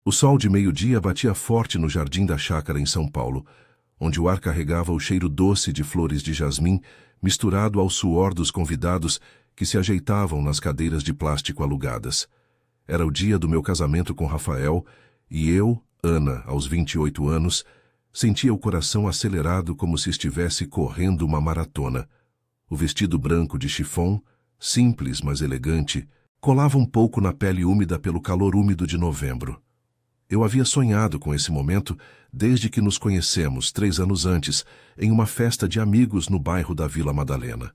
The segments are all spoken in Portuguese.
O sol de meio-dia batia forte no jardim da chácara em São Paulo, onde o ar carregava o cheiro doce de flores de jasmim, misturado ao suor dos convidados que se ajeitavam nas cadeiras de plástico alugadas. Era o dia do meu casamento com Rafael, e eu, Ana, aos 28 anos, sentia o coração acelerado como se estivesse correndo uma maratona. O vestido branco de chifon, simples mas elegante, colava um pouco na pele úmida pelo calor úmido de novembro. Eu havia sonhado com esse momento desde que nos conhecemos, 3 anos antes, em uma festa de amigos no bairro da Vila Madalena.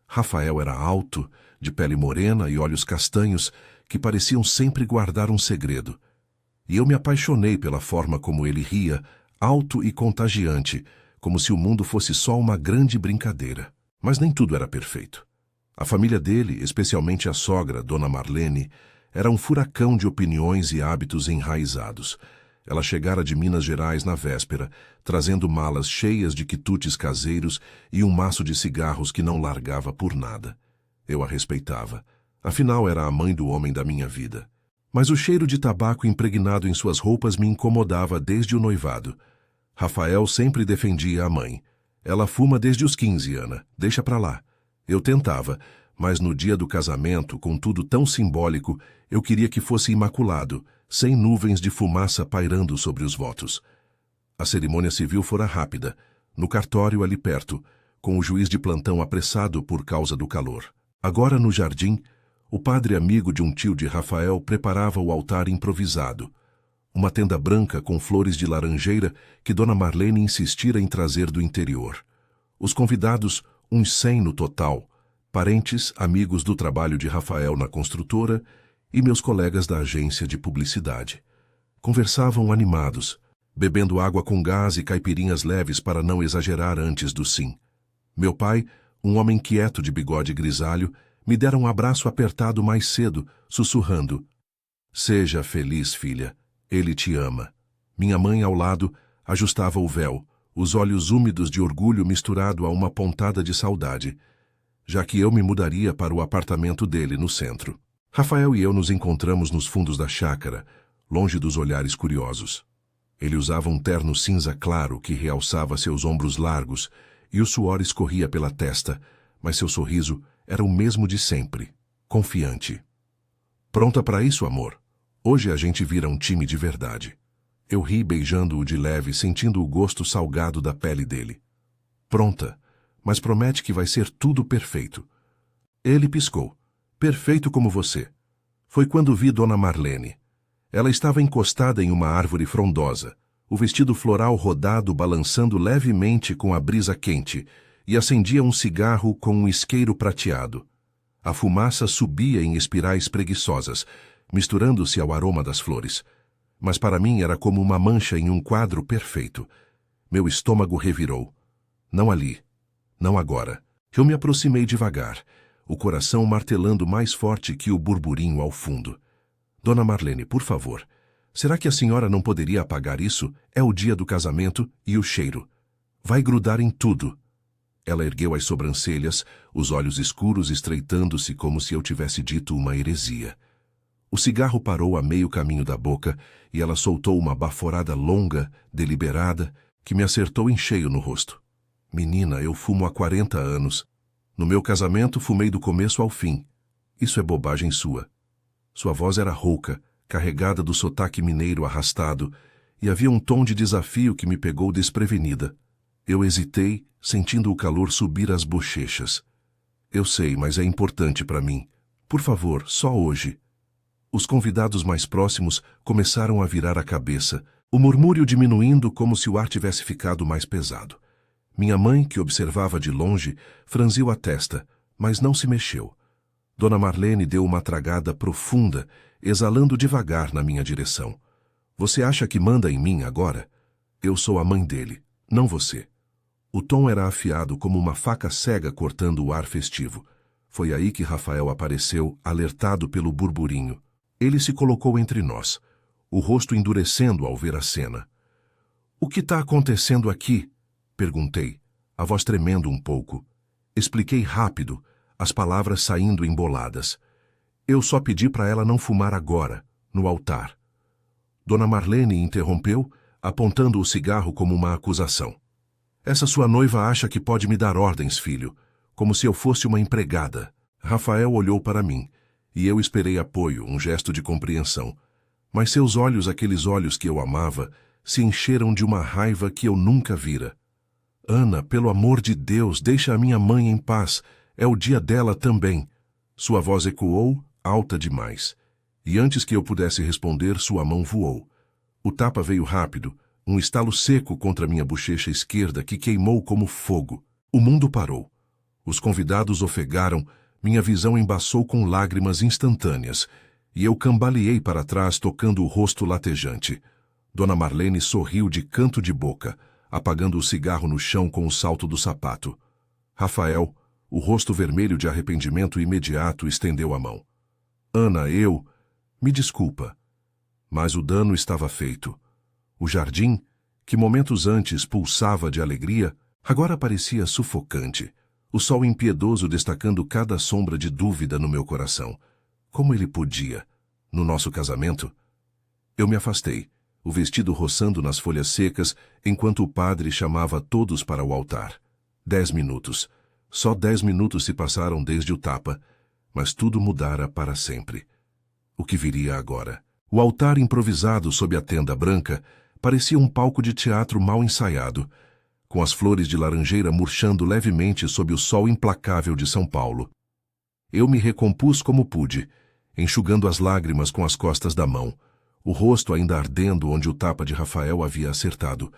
Rafael era alto, de pele morena e olhos castanhos que pareciam sempre guardar um segredo. E eu me apaixonei pela forma como ele ria, alto e contagiante, como se o mundo fosse só uma grande brincadeira. Mas nem tudo era perfeito. A família dele, especialmente a sogra, Dona Marlene, era um furacão de opiniões e hábitos enraizados. Ela chegara de Minas Gerais na véspera, trazendo malas cheias de quitutes caseiros e um maço de cigarros que não largava por nada. Eu a respeitava. Afinal, era a mãe do homem da minha vida. Mas o cheiro de tabaco impregnado em suas roupas me incomodava desde o noivado. Rafael sempre defendia a mãe. Ela fuma desde os 15, Ana. Deixa pra lá. Eu tentava, mas no dia do casamento, com tudo tão simbólico, eu queria que fosse imaculado, sem nuvens de fumaça pairando sobre os votos. A cerimônia civil fora rápida, no cartório ali perto, com o juiz de plantão apressado por causa do calor. Agora, no jardim, o padre amigo de um tio de Rafael preparava o altar improvisado. Uma tenda branca com flores de laranjeira que Dona Marlene insistira em trazer do interior. Os convidados, uns 100 no total, parentes, amigos do trabalho de Rafael na construtora e meus colegas da agência de publicidade. Conversavam animados, bebendo água com gás e caipirinhas leves para não exagerar antes do sim. Meu pai, um homem quieto de bigode grisalho, me dera um abraço apertado mais cedo, sussurrando: "Seja feliz, filha. Ele te ama." Minha mãe, ao lado, ajustava o véu, os olhos úmidos de orgulho misturado a uma pontada de saudade, já que eu me mudaria para o apartamento dele no centro. Rafael e eu nos encontramos nos fundos da chácara, longe dos olhares curiosos. Ele usava um terno cinza claro que realçava seus ombros largos e o suor escorria pela testa, mas seu sorriso era o mesmo de sempre, confiante. "Pronta para isso, amor? Hoje a gente vira um time de verdade." Eu ri beijando-o de leve, sentindo o gosto salgado da pele dele. "Pronta, mas promete que vai ser tudo perfeito." Ele piscou. "Perfeito como você." Foi quando vi Dona Marlene. Ela estava encostada em uma árvore frondosa, o vestido floral rodado balançando levemente com a brisa quente, e acendia um cigarro com um isqueiro prateado. A fumaça subia em espirais preguiçosas, misturando-se ao aroma das flores. Mas para mim era como uma mancha em um quadro perfeito. Meu estômago revirou. Não ali. Não agora. Eu me aproximei devagar, o coração martelando mais forte que o burburinho ao fundo. "Dona Marlene, por favor, será que a senhora não poderia apagar isso? É o dia do casamento e o cheiro. Vai grudar em tudo." Ela ergueu as sobrancelhas, os olhos escuros estreitando-se como se eu tivesse dito uma heresia. O cigarro parou a meio caminho da boca e ela soltou uma baforada longa, deliberada, que me acertou em cheio no rosto. "Menina, eu fumo há 40 anos. No meu casamento, fumei do começo ao fim. Isso é bobagem sua." Sua voz era rouca, carregada do sotaque mineiro arrastado, e havia um tom de desafio que me pegou desprevenida. Eu hesitei, sentindo o calor subir às bochechas. "Eu sei, mas é importante para mim. Por favor, só hoje." Os convidados mais próximos começaram a virar a cabeça, o murmúrio diminuindo como se o ar tivesse ficado mais pesado. Minha mãe, que observava de longe, franziu a testa, mas não se mexeu. Dona Marlene deu uma tragada profunda, exalando devagar na minha direção. "Você acha que manda em mim agora? Eu sou a mãe dele, não você." O tom era afiado como uma faca cega cortando o ar festivo. Foi aí que Rafael apareceu, alertado pelo burburinho. Ele se colocou entre nós, o rosto endurecendo ao ver a cena. "O que está acontecendo aqui?" perguntei, a voz tremendo um pouco. Expliquei rápido, as palavras saindo emboladas. "Eu só pedi para ela não fumar agora, no altar." Dona Marlene interrompeu, apontando o cigarro como uma acusação. Essa sua noiva acha que pode me dar ordens, filho, como se eu fosse uma empregada. Rafael olhou para mim, e eu esperei apoio, um gesto de compreensão. Mas seus olhos, aqueles olhos que eu amava, se encheram de uma raiva que eu nunca vira. Ana, pelo amor de Deus, deixa a minha mãe em paz. É o dia dela também. Sua voz ecoou, alta demais. E antes que eu pudesse responder, sua mão voou. O tapa veio rápido, um estalo seco contra minha bochecha esquerda que queimou como fogo. O mundo parou. Os convidados ofegaram, minha visão embaçou com lágrimas instantâneas, e eu cambaleei para trás tocando o rosto latejante. Dona Marlene sorriu de canto de boca, apagando o cigarro no chão com o salto do sapato. Rafael, o rosto vermelho de arrependimento imediato, estendeu a mão. Ana, me desculpa. Mas o dano estava feito. O jardim, que momentos antes pulsava de alegria, agora parecia sufocante, o sol impiedoso destacando cada sombra de dúvida no meu coração. Como ele podia? No nosso casamento? Eu me afastei, o vestido roçando nas folhas secas, enquanto o padre chamava todos para o altar. 10 minutos. Só 10 minutos se passaram desde o tapa, mas tudo mudara para sempre. O que viria agora? O altar improvisado sob a tenda branca parecia um palco de teatro mal ensaiado, com as flores de laranjeira murchando levemente sob o sol implacável de São Paulo. Eu me recompus como pude, enxugando as lágrimas com as costas da mão, o rosto ainda ardendo onde o tapa de Rafael havia acertado.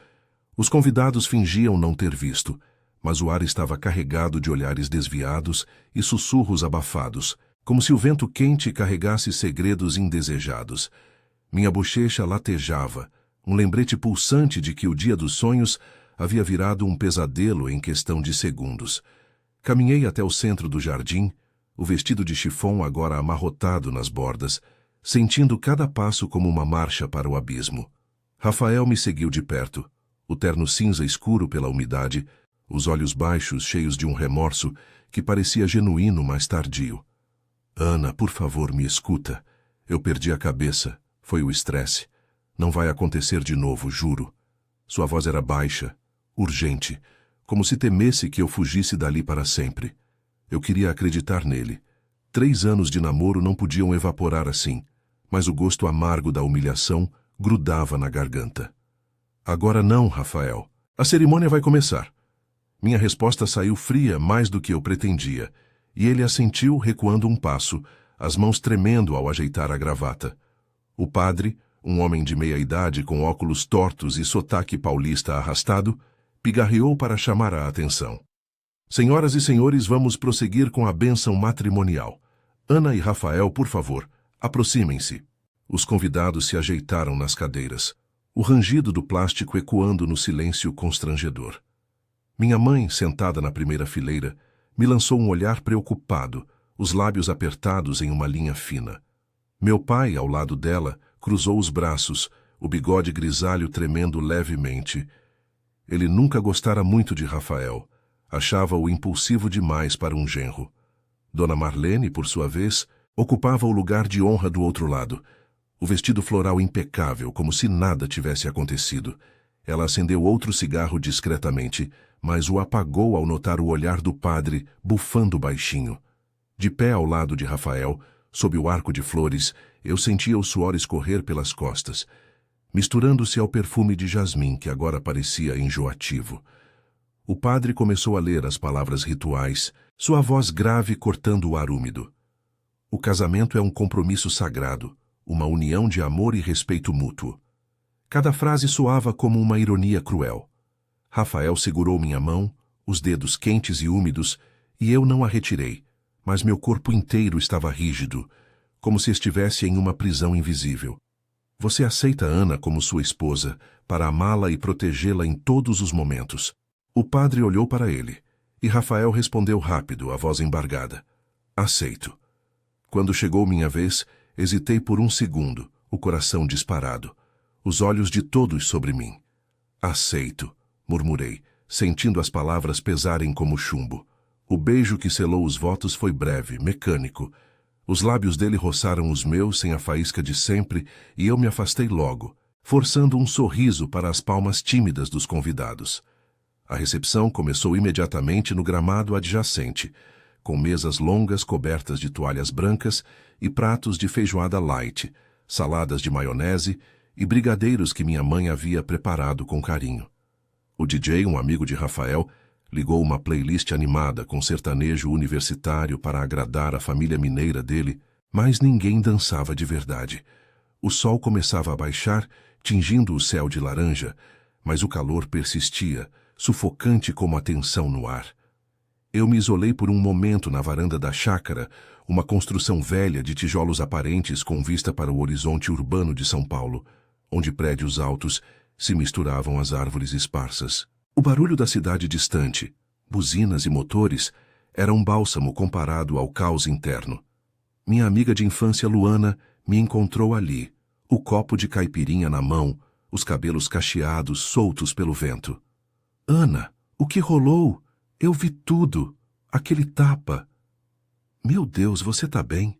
Os convidados fingiam não ter visto, mas o ar estava carregado de olhares desviados e sussurros abafados, como se o vento quente carregasse segredos indesejados. Minha bochecha latejava, um lembrete pulsante de que o dia dos sonhos havia virado um pesadelo em questão de segundos. Caminhei até o centro do jardim, o vestido de chifon agora amarrotado nas bordas, sentindo cada passo como uma marcha para o abismo. Rafael me seguiu de perto, o terno cinza escuro pela umidade, os olhos baixos cheios de um remorso que parecia genuíno, mas tardio. Ana, por favor, me escuta. Eu perdi a cabeça. Foi o estresse. Não vai acontecer de novo, juro. Sua voz era baixa, urgente, como se temesse que eu fugisse dali para sempre. Eu queria acreditar nele. 3 anos de namoro não podiam evaporar assim, mas o gosto amargo da humilhação grudava na garganta. Agora não, Rafael. A cerimônia vai começar. Minha resposta saiu fria mais do que eu pretendia, e ele assentiu recuando um passo, as mãos tremendo ao ajeitar a gravata. O padre, um homem de meia-idade com óculos tortos e sotaque paulista arrastado, pigarreou para chamar a atenção. Senhoras e senhores, vamos prosseguir com a bênção matrimonial. Ana e Rafael, por favor, aproximem-se. Os convidados se ajeitaram nas cadeiras, o rangido do plástico ecoando no silêncio constrangedor. Minha mãe, sentada na primeira fileira, me lançou um olhar preocupado, os lábios apertados em uma linha fina. Meu pai, ao lado dela, cruzou os braços, o bigode grisalho tremendo levemente. Ele nunca gostara muito de Rafael. Achava-o impulsivo demais para um genro. Dona Marlene, por sua vez, ocupava o lugar de honra do outro lado. O vestido floral impecável, como se nada tivesse acontecido. Ela acendeu outro cigarro discretamente, mas o apagou ao notar o olhar do padre, bufando baixinho. De pé ao lado de Rafael, sob o arco de flores, eu sentia o suor escorrer pelas costas, misturando-se ao perfume de jasmim que agora parecia enjoativo. O padre começou a ler as palavras rituais, sua voz grave cortando o ar úmido. O casamento é um compromisso sagrado, uma união de amor e respeito mútuo. Cada frase soava como uma ironia cruel. Rafael segurou minha mão, os dedos quentes e úmidos, e eu não a retirei, mas meu corpo inteiro estava rígido, como se estivesse em uma prisão invisível. Você aceita Ana como sua esposa, para amá-la e protegê-la em todos os momentos. O padre olhou para ele, e Rafael respondeu rápido, a voz embargada. Aceito. Quando chegou minha vez, hesitei por um segundo, o coração disparado, os olhos de todos sobre mim. Aceito, murmurei, sentindo as palavras pesarem como chumbo. O beijo que selou os votos foi breve, mecânico. Os lábios dele roçaram os meus sem a faísca de sempre e eu me afastei logo, forçando um sorriso para as palmas tímidas dos convidados. A recepção começou imediatamente no gramado adjacente, com mesas longas cobertas de toalhas brancas e pratos de feijoada light, saladas de maionese e brigadeiros que minha mãe havia preparado com carinho. O DJ, um amigo de Rafael, ligou uma playlist animada com sertanejo universitário para agradar a família mineira dele, mas ninguém dançava de verdade. O sol começava a baixar, tingindo o céu de laranja, mas o calor persistia, sufocante como a tensão no ar. Eu me isolei por um momento na varanda da chácara, uma construção velha de tijolos aparentes com vista para o horizonte urbano de São Paulo, onde prédios altos se misturavam às árvores esparsas. O barulho da cidade distante, buzinas e motores, era um bálsamo comparado ao caos interno. Minha amiga de infância Luana me encontrou ali, o copo de caipirinha na mão, os cabelos cacheados soltos pelo vento. Ana, o que rolou? Eu vi tudo. Aquele tapa. Meu Deus, você tá bem?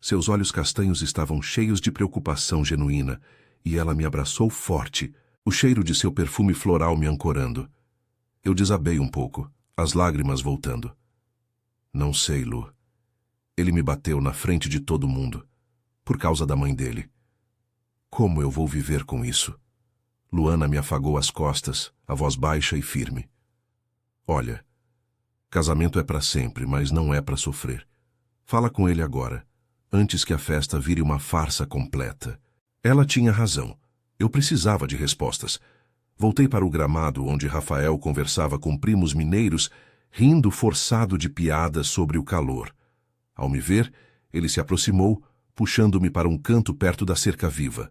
Seus olhos castanhos estavam cheios de preocupação genuína, e ela me abraçou forte, o cheiro de seu perfume floral me ancorando. Eu desabei um pouco, as lágrimas voltando. Não sei, Lu. Ele me bateu na frente de todo mundo, por causa da mãe dele. Como eu vou viver com isso? Luana me afagou as costas, a voz baixa e firme. Olha, casamento é para sempre, mas não é para sofrer. Fala com ele agora, antes que a festa vire uma farsa completa. Ela tinha razão. Eu precisava de respostas. Voltei para o gramado onde Rafael conversava com primos mineiros, rindo forçado de piadas sobre o calor. Ao me ver, ele se aproximou, puxando-me para um canto perto da cerca viva.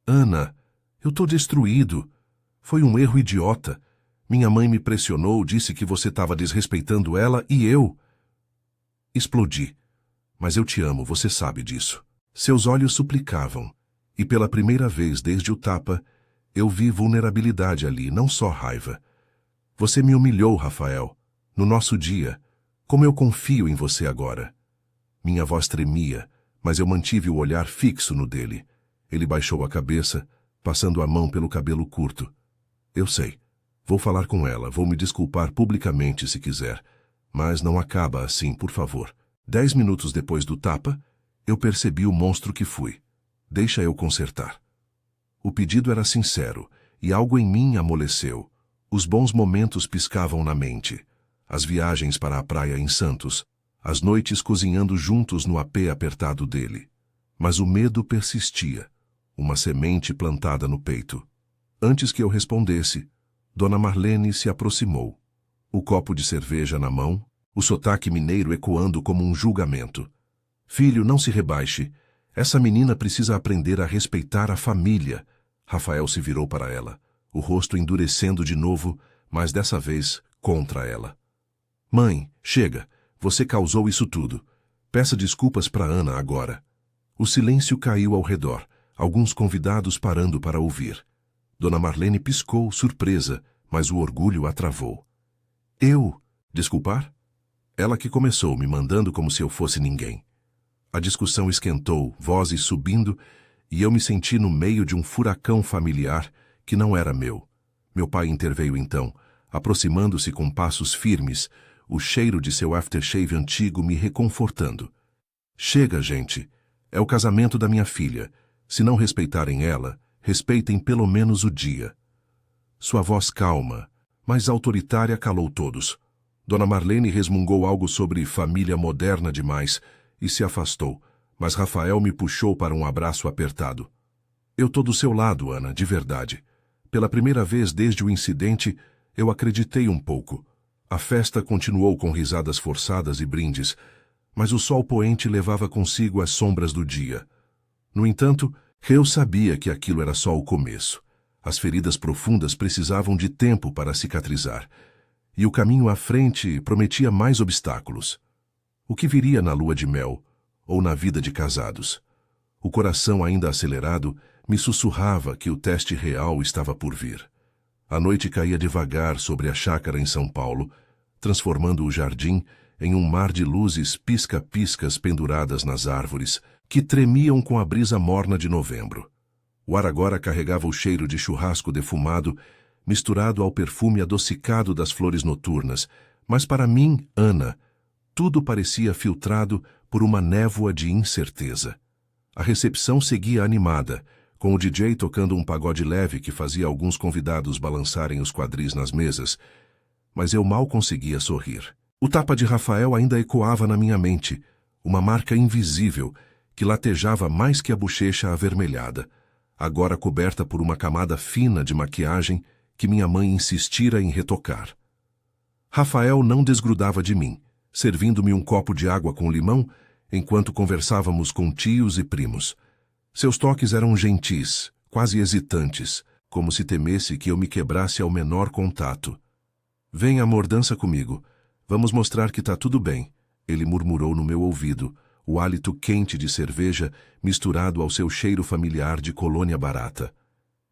Ana, eu tô destruído. Foi um erro idiota. Minha mãe me pressionou, disse que você estava desrespeitando ela e eu... Explodi. Mas eu te amo, você sabe disso. Seus olhos suplicavam, e pela primeira vez desde o tapa, eu vi vulnerabilidade ali, não só raiva. Você me humilhou, Rafael, no nosso dia. Como eu confio em você agora. Minha voz tremia, mas eu mantive o olhar fixo no dele. Ele baixou a cabeça, passando a mão pelo cabelo curto. Eu sei. Vou falar com ela, vou me desculpar publicamente se quiser. Mas não acaba assim, por favor. 10 minutos depois do tapa, eu percebi o monstro que fui. Deixa eu consertar. O pedido era sincero, e algo em mim amoleceu. Os bons momentos piscavam na mente. As viagens para a praia em Santos, as noites cozinhando juntos no apê apertado dele. Mas o medo persistia, uma semente plantada no peito. Antes que eu respondesse, Dona Marlene se aproximou, o copo de cerveja na mão, o sotaque mineiro ecoando como um julgamento. Filho, não se rebaixe. Essa menina precisa aprender a respeitar a família. Rafael se virou para ela, o rosto endurecendo de novo, mas dessa vez contra ela. Mãe, chega. Você causou isso tudo. Peça desculpas para Ana agora. O silêncio caiu ao redor, alguns convidados parando para ouvir. Dona Marlene piscou, surpresa, mas o orgulho a travou. Eu? Desculpar? Ela que começou, me mandando como se eu fosse ninguém. A discussão esquentou, vozes subindo, e eu me senti no meio de um furacão familiar que não era meu. Meu pai interveio então, aproximando-se com passos firmes, o cheiro de seu aftershave antigo me reconfortando. Chega, gente. É o casamento da minha filha. Se não respeitarem ela, respeitem pelo menos o dia. Sua voz calma, mas autoritária calou todos. Dona Marlene resmungou algo sobre família moderna demais e se afastou, mas Rafael me puxou para um abraço apertado. Eu tô do seu lado, Ana, de verdade. Pela primeira vez desde o incidente, eu acreditei um pouco. A festa continuou com risadas forçadas e brindes, mas o sol poente levava consigo as sombras do dia. No entanto, eu sabia que aquilo era só o começo. As feridas profundas precisavam de tempo para cicatrizar, e o caminho à frente prometia mais obstáculos. O que viria na lua de mel, ou na vida de casados? O coração ainda acelerado me sussurrava que o teste real estava por vir. A noite caía devagar sobre a chácara em São Paulo, transformando o jardim em um mar de luzes pisca-piscas penduradas nas árvores, que tremiam com a brisa morna de novembro. O ar agora carregava o cheiro de churrasco defumado, misturado ao perfume adocicado das flores noturnas, mas para mim, Ana, tudo parecia filtrado por uma névoa de incerteza. A recepção seguia animada, com o DJ tocando um pagode leve que fazia alguns convidados balançarem os quadris nas mesas, mas eu mal conseguia sorrir. O tapa de Rafael ainda ecoava na minha mente, uma marca invisível que latejava mais que a bochecha avermelhada, agora coberta por uma camada fina de maquiagem que minha mãe insistira em retocar. Rafael não desgrudava de mim, servindo-me um copo de água com limão enquanto conversávamos com tios e primos. Seus toques eram gentis, quase hesitantes, como se temesse que eu me quebrasse ao menor contato. "Vem, amor, dança comigo. Vamos mostrar que tá tudo bem", ele murmurou no meu ouvido, o hálito quente de cerveja misturado ao seu cheiro familiar de colônia barata.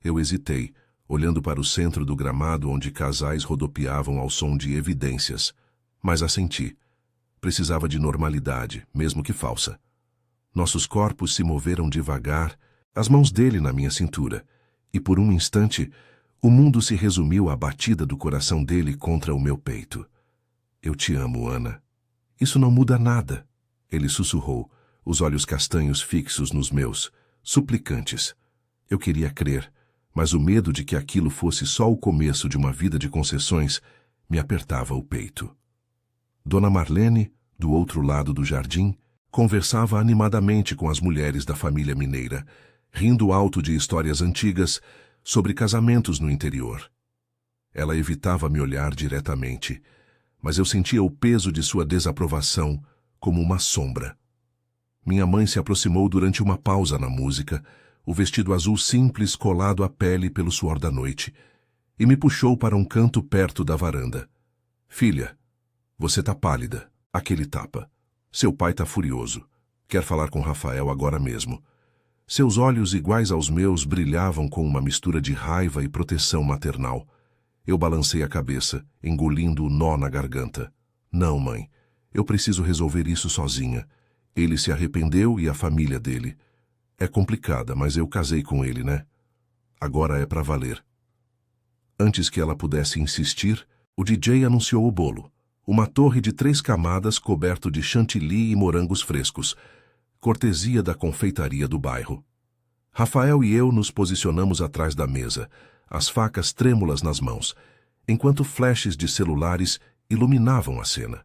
Eu hesitei, olhando para o centro do gramado onde casais rodopiavam ao som de evidências, mas assenti. Precisava de normalidade, mesmo que falsa. Nossos corpos se moveram devagar, as mãos dele na minha cintura, e por um instante, o mundo se resumiu à batida do coração dele contra o meu peito. "Eu te amo, Ana." "Isso não muda nada", ele sussurrou, os olhos castanhos fixos nos meus, suplicantes. Eu queria crer, mas o medo de que aquilo fosse só o começo de uma vida de concessões me apertava o peito. Dona Marlene, do outro lado do jardim, conversava animadamente com as mulheres da família mineira, rindo alto de histórias antigas sobre casamentos no interior. Ela evitava me olhar diretamente, mas eu sentia o peso de sua desaprovação como uma sombra. Minha mãe se aproximou durante uma pausa na música, o vestido azul simples colado à pele pelo suor da noite, e me puxou para um canto perto da varanda. "Filha, você tá pálida." Aquele tapa. "Seu pai tá furioso. Quer falar com Rafael agora mesmo." Seus olhos, iguais aos meus, brilhavam com uma mistura de raiva e proteção maternal. Eu balancei a cabeça, engolindo o nó na garganta. "Não, mãe. Eu preciso resolver isso sozinha. Ele se arrependeu e a família dele. É complicada, mas eu casei com ele, né? Agora é pra valer." Antes que ela pudesse insistir, o DJ anunciou o bolo. Uma torre de 3 camadas coberto de chantilly e morangos frescos, cortesia da confeitaria do bairro. Rafael e eu nos posicionamos atrás da mesa, as facas trêmulas nas mãos, enquanto flashes de celulares iluminavam a cena.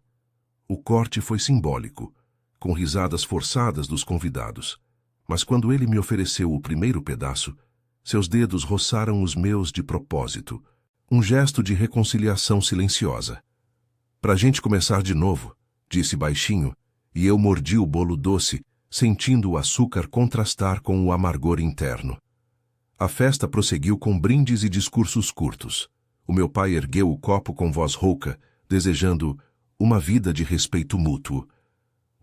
O corte foi simbólico, com risadas forçadas dos convidados, mas quando ele me ofereceu o primeiro pedaço, seus dedos roçaram os meus de propósito, um gesto de reconciliação silenciosa. "Pra gente começar de novo", disse baixinho, e eu mordi o bolo doce, sentindo o açúcar contrastar com o amargor interno. A festa prosseguiu com brindes e discursos curtos. O meu pai ergueu o copo com voz rouca, desejando uma vida de respeito mútuo.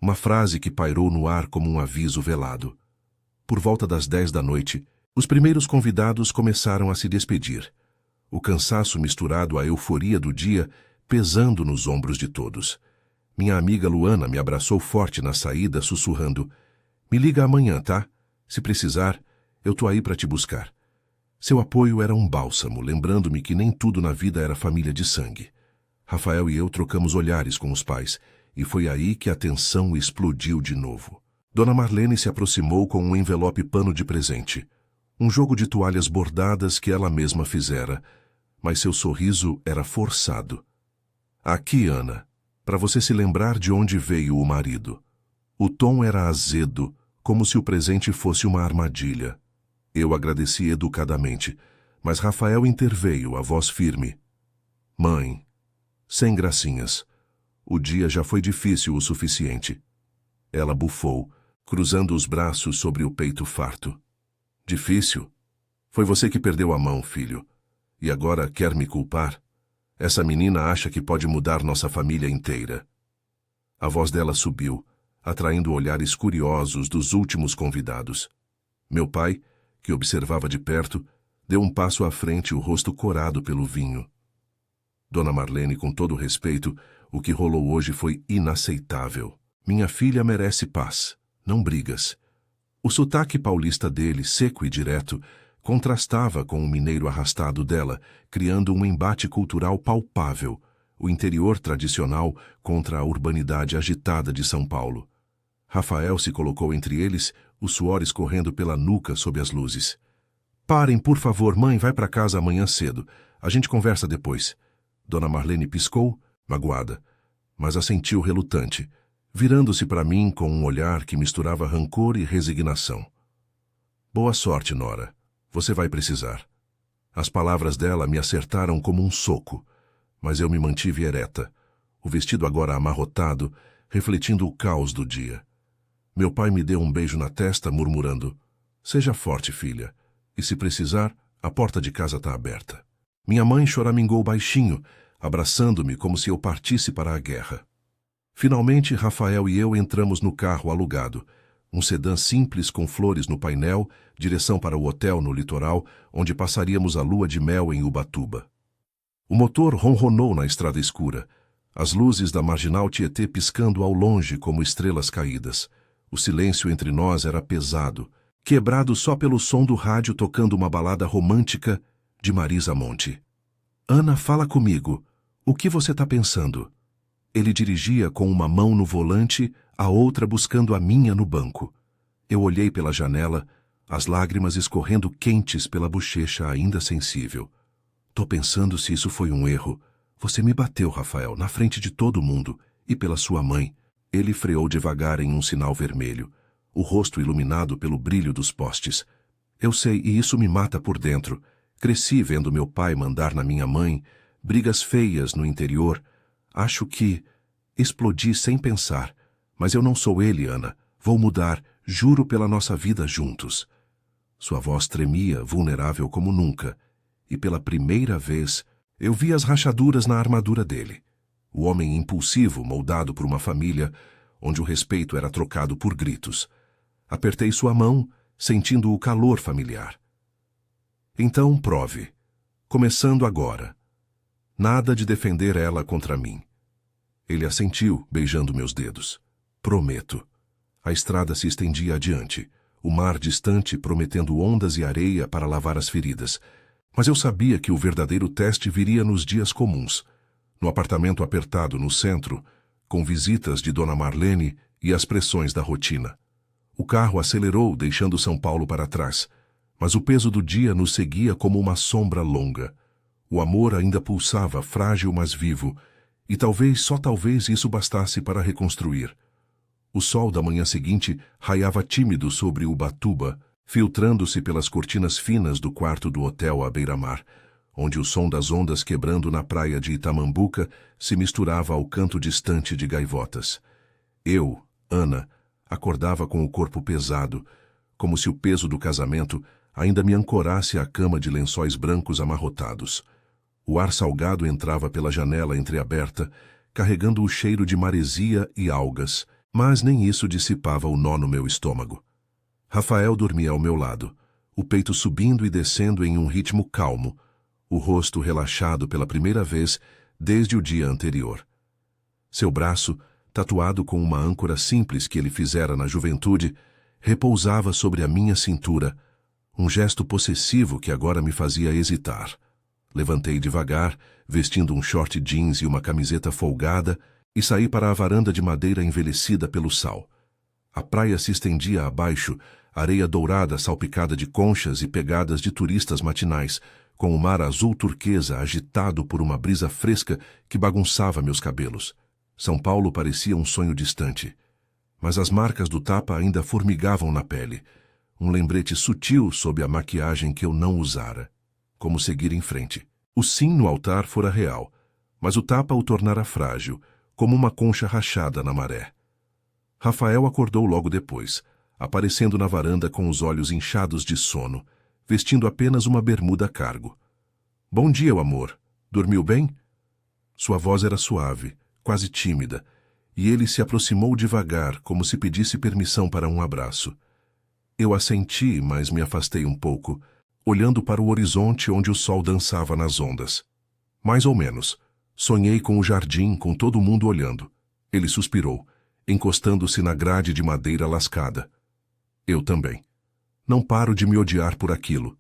Uma frase que pairou no ar como um aviso velado. Por volta das 10 da noite, os primeiros convidados começaram a se despedir. O cansaço misturado à euforia do dia pesando nos ombros de todos. Minha amiga Luana me abraçou forte na saída, sussurrando: "Me liga amanhã, tá? Se precisar, eu tô aí para te buscar." Seu apoio era um bálsamo, lembrando-me que nem tudo na vida era família de sangue. Rafael e eu trocamos olhares com os pais, e foi aí que a tensão explodiu de novo. Dona Marlene se aproximou com um envelope pano de presente. Um jogo de toalhas bordadas que ela mesma fizera, mas seu sorriso era forçado. "Aqui, Ana, para você se lembrar de onde veio o marido." O tom era azedo, como se o presente fosse uma armadilha. Eu agradeci educadamente, mas Rafael interveio, a voz firme. "Mãe, sem gracinhas. O dia já foi difícil o suficiente." Ela bufou, cruzando os braços sobre o peito farto. "Difícil? Foi você que perdeu a mão, filho. E agora quer me culpar? Essa menina acha que pode mudar nossa família inteira." A voz dela subiu, atraindo olhares curiosos dos últimos convidados. Meu pai, que observava de perto, deu um passo à frente, o rosto corado pelo vinho. "Dona Marlene, com todo respeito, o que rolou hoje foi inaceitável. Minha filha merece paz, não brigas. O sotaque paulista dele, seco e direto, contrastava com o mineiro arrastado dela, criando um embate cultural palpável, o interior tradicional contra a urbanidade agitada de São Paulo. Rafael se colocou entre eles, o suor escorrendo pela nuca sob as luzes. Parem, por favor, mãe vai para casa amanhã cedo. A gente conversa depois. Dona Marlene piscou, magoada, mas assentiu relutante, virando-se para mim com um olhar que misturava rancor e resignação. Boa sorte, Nora. Você vai precisar. As palavras dela me acertaram como um soco, mas eu me mantive ereta, o vestido agora amarrotado, refletindo o caos do dia. Meu pai me deu um beijo na testa, murmurando: "Seja forte, filha, e se precisar, a porta de casa está aberta." Minha mãe choramingou baixinho, abraçando-me como se eu partisse para a guerra. Finalmente, Rafael e eu entramos no carro alugado, um sedã simples com flores no painel, direção para o hotel no litoral, onde passaríamos a lua de mel em Ubatuba. O motor ronronou na estrada escura, as luzes da marginal Tietê piscando ao longe como estrelas caídas. O silêncio entre nós era pesado, quebrado só pelo som do rádio tocando uma balada romântica de Marisa Monte. "Ana, fala comigo. O que você está pensando?" Ele dirigia com uma mão no volante, a outra buscando a minha no banco. Eu olhei pela janela, as lágrimas escorrendo quentes pela bochecha ainda sensível. "Tô pensando se isso foi um erro. Você me bateu, Rafael, na frente de todo mundo, e pela sua mãe." Ele freou devagar em um sinal vermelho, o rosto iluminado pelo brilho dos postes. "Eu sei, e isso me mata por dentro. Cresci vendo meu pai mandar na minha mãe, brigas feias no interior. Acho que explodi sem pensar. Mas eu não sou ele, Ana. Vou mudar, juro pela nossa vida juntos." Sua voz tremia, vulnerável como nunca, e pela primeira vez eu vi as rachaduras na armadura dele. O homem impulsivo, moldado por uma família, onde o respeito era trocado por gritos. Apertei sua mão, sentindo o calor familiar. "Então prove. Começando agora. Nada de defender ela contra mim." Ele assentiu, beijando meus dedos. "Prometo." A estrada se estendia adiante, o mar distante prometendo ondas e areia para lavar as feridas. Mas eu sabia que o verdadeiro teste viria nos dias comuns, no apartamento apertado no centro, com visitas de Dona Marlene e as pressões da rotina. O carro acelerou, deixando São Paulo para trás, mas o peso do dia nos seguia como uma sombra longa. O amor ainda pulsava, frágil mas vivo, e talvez, só talvez, isso bastasse para reconstruir. O sol da manhã seguinte raiava tímido sobre Ubatuba, filtrando-se pelas cortinas finas do quarto do hotel à beira-mar, onde o som das ondas quebrando na praia de Itamambuca se misturava ao canto distante de gaivotas. Eu, Ana, acordava com o corpo pesado, como se o peso do casamento ainda me ancorasse à cama de lençóis brancos amarrotados. O ar salgado entrava pela janela entreaberta, carregando o cheiro de maresia e algas, mas nem isso dissipava o nó no meu estômago. Rafael dormia ao meu lado, o peito subindo e descendo em um ritmo calmo, o rosto relaxado pela primeira vez desde o dia anterior. Seu braço, tatuado com uma âncora simples que ele fizera na juventude, repousava sobre a minha cintura, um gesto possessivo que agora me fazia hesitar. Levantei devagar, vestindo um short jeans e uma camiseta folgada, e saí para a varanda de madeira envelhecida pelo sal. A praia se estendia abaixo, areia dourada salpicada de conchas e pegadas de turistas matinais, com o mar azul turquesa agitado por uma brisa fresca que bagunçava meus cabelos. São Paulo parecia um sonho distante. Mas as marcas do tapa ainda formigavam na pele, um lembrete sutil sob a maquiagem que eu não usara. Como seguir em frente. O sim no altar fora real, mas o tapa o tornara frágil, como uma concha rachada na maré. Rafael acordou logo depois, aparecendo na varanda com os olhos inchados de sono, vestindo apenas uma bermuda cargo. "Bom dia, amor. Dormiu bem?" Sua voz era suave, quase tímida, e ele se aproximou devagar, como se pedisse permissão para um abraço. Eu assenti, mas me afastei um pouco, olhando para o horizonte onde o sol dançava nas ondas. Mais ou menos. Sonhei com o jardim, com todo mundo olhando. Ele suspirou, encostando-se na grade de madeira lascada. Eu também. Não paro de me odiar por aquilo.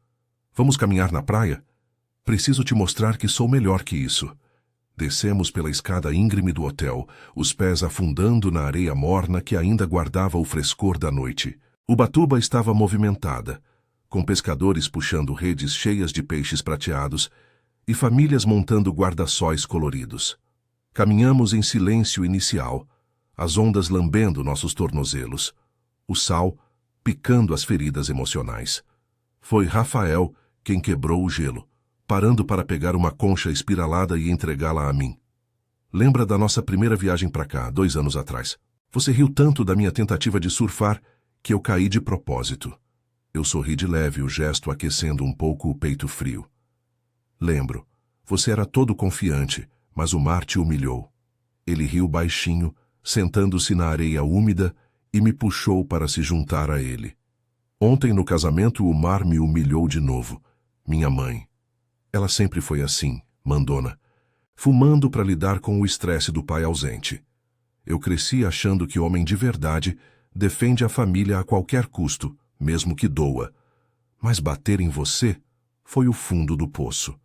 Vamos caminhar na praia? Preciso te mostrar que sou melhor que isso. Descemos pela escada íngreme do hotel, os pés afundando na areia morna que ainda guardava o frescor da noite. Ubatuba estava movimentada, com pescadores puxando redes cheias de peixes prateados e famílias montando guarda-sóis coloridos. Caminhamos em silêncio inicial, as ondas lambendo nossos tornozelos, o sal picando as feridas emocionais. Foi Rafael quem quebrou o gelo, parando para pegar uma concha espiralada e entregá-la a mim. Lembra da nossa primeira viagem para cá, 2 anos atrás? Você riu tanto da minha tentativa de surfar que eu caí de propósito. Eu sorri de leve, o gesto aquecendo um pouco o peito frio. Lembro. Você era todo confiante, mas o mar te humilhou. Ele riu baixinho, sentando-se na areia úmida, e me puxou para se juntar a ele. Ontem no casamento o mar me humilhou de novo. Minha mãe. Ela sempre foi assim, mandona, fumando para lidar com o estresse do pai ausente. Eu cresci achando que homem de verdade defende a família a qualquer custo, mesmo que doa. Mas bater em você foi o fundo do poço.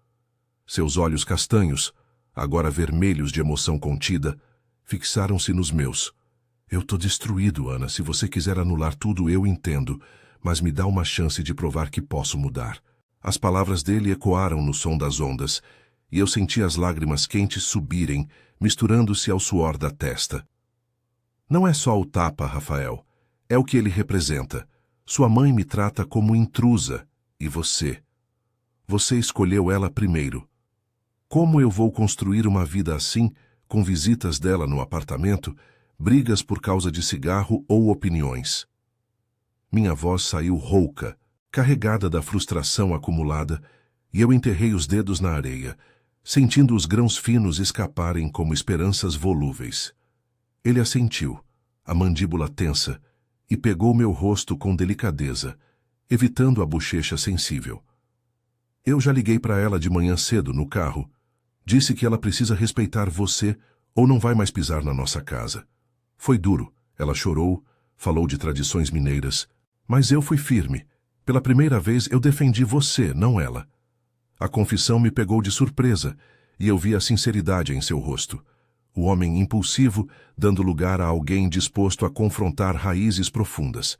Seus olhos castanhos, agora vermelhos de emoção contida, fixaram-se nos meus. Eu tô destruído, Ana. Se você quiser anular tudo, eu entendo, mas me dá uma chance de provar que posso mudar. As palavras dele ecoaram no som das ondas, e eu senti as lágrimas quentes subirem, misturando-se ao suor da testa. Não é só o tapa, Rafael. É o que ele representa. Sua mãe me trata como intrusa, e você? Você escolheu ela primeiro. Como eu vou construir uma vida assim, com visitas dela no apartamento, brigas por causa de cigarro ou opiniões? Minha voz saiu rouca, carregada da frustração acumulada, e eu enterrei os dedos na areia, sentindo os grãos finos escaparem como esperanças volúveis. Ele assentiu, a mandíbula tensa, e pegou meu rosto com delicadeza, evitando a bochecha sensível. Eu já liguei para ela de manhã cedo no carro. Disse que ela precisa respeitar você ou não vai mais pisar na nossa casa. Foi duro, ela chorou, falou de tradições mineiras, mas eu fui firme. Pela primeira vez eu defendi você, não ela. A confissão me pegou de surpresa e eu vi a sinceridade em seu rosto. O homem impulsivo dando lugar a alguém disposto a confrontar raízes profundas.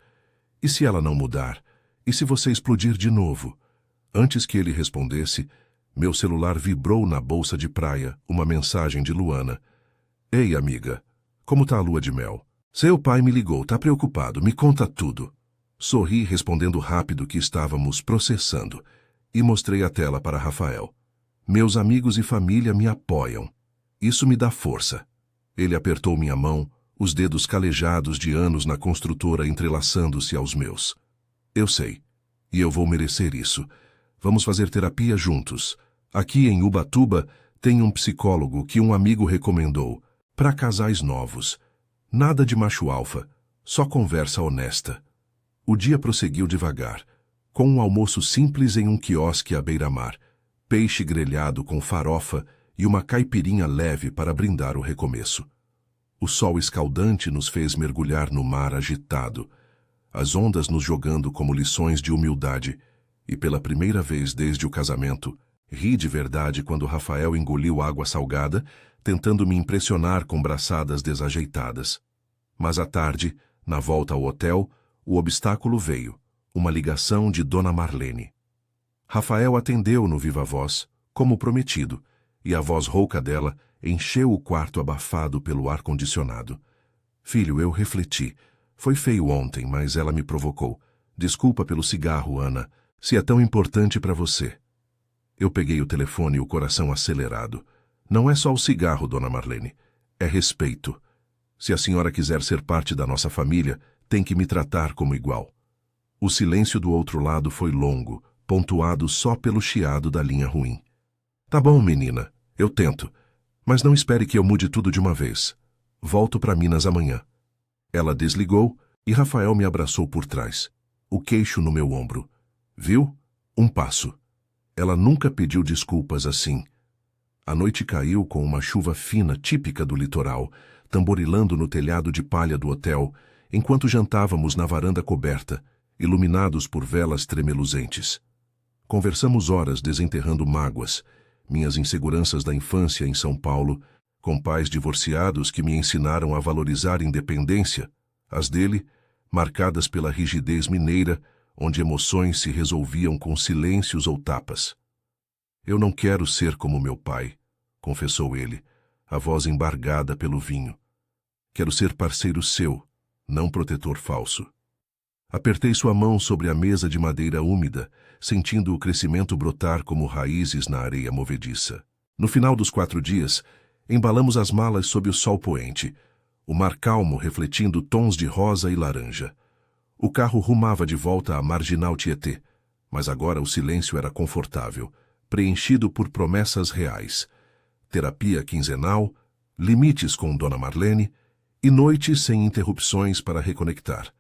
E se ela não mudar? E se você explodir de novo? Antes que ele respondesse, meu celular vibrou na bolsa de praia, uma mensagem de Luana. Ei, amiga, como tá a lua de mel? Seu pai me ligou, tá preocupado, me conta tudo. Sorri respondendo rápido que estávamos processando e mostrei a tela para Rafael. Meus amigos e família me apoiam. Isso me dá força. Ele apertou minha mão, os dedos calejados de anos na construtora entrelaçando-se aos meus. Eu sei. E eu vou merecer isso. Vamos fazer terapia juntos. Aqui em Ubatuba tem um psicólogo que um amigo recomendou, para casais novos. Nada de macho alfa, só conversa honesta. O dia prosseguiu devagar, com um almoço simples em um quiosque à beira-mar, peixe grelhado com farofa e uma caipirinha leve para brindar o recomeço. O sol escaldante nos fez mergulhar no mar agitado, as ondas nos jogando como lições de humildade, e pela primeira vez desde o casamento, ri de verdade quando Rafael engoliu água salgada, tentando me impressionar com braçadas desajeitadas. Mas à tarde, na volta ao hotel, o obstáculo veio, uma ligação de Dona Marlene. Rafael atendeu no viva voz, como prometido, e a voz rouca dela encheu o quarto abafado pelo ar-condicionado. Filho, eu refleti. Foi feio ontem, mas ela me provocou. Desculpa pelo cigarro, Ana, se é tão importante para você. Eu peguei o telefone e o coração acelerado. Não é só o cigarro, Dona Marlene. É respeito. Se a senhora quiser ser parte da nossa família, tem que me tratar como igual. O silêncio do outro lado foi longo, pontuado só pelo chiado da linha ruim. Tá bom, menina, eu tento. Mas não espere que eu mude tudo de uma vez. Volto para Minas amanhã. Ela desligou e Rafael me abraçou por trás, o queixo no meu ombro. Viu? Um passo. Ela nunca pediu desculpas assim. A noite caiu com uma chuva fina típica do litoral, tamborilando no telhado de palha do hotel, enquanto jantávamos na varanda coberta, iluminados por velas tremeluzentes. Conversamos horas desenterrando mágoas, minhas inseguranças da infância em São Paulo, com pais divorciados que me ensinaram a valorizar independência, as dele, marcadas pela rigidez mineira, onde emoções se resolviam com silêncios ou tapas. Eu não quero ser como meu pai, confessou ele, a voz embargada pelo vinho. Quero ser parceiro seu, não protetor falso. Apertei sua mão sobre a mesa de madeira úmida, sentindo o crescimento brotar como raízes na areia movediça. No final dos 4 dias, embalamos as malas sob o sol poente, o mar calmo refletindo tons de rosa e laranja. O carro rumava de volta à Marginal Tietê, mas agora o silêncio era confortável, preenchido por promessas reais. Terapia quinzenal, limites com Dona Marlene e noites sem interrupções para reconectar.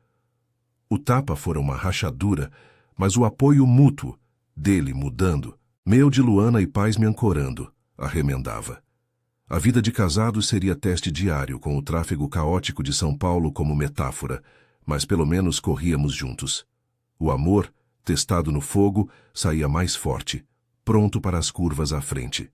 O tapa fora uma rachadura, mas o apoio mútuo, dele mudando, meu de Luana e paz me ancorando, arremendava. A vida de casados seria teste diário, com o tráfego caótico de São Paulo como metáfora, mas pelo menos corríamos juntos. O amor, testado no fogo, saía mais forte, pronto para as curvas à frente.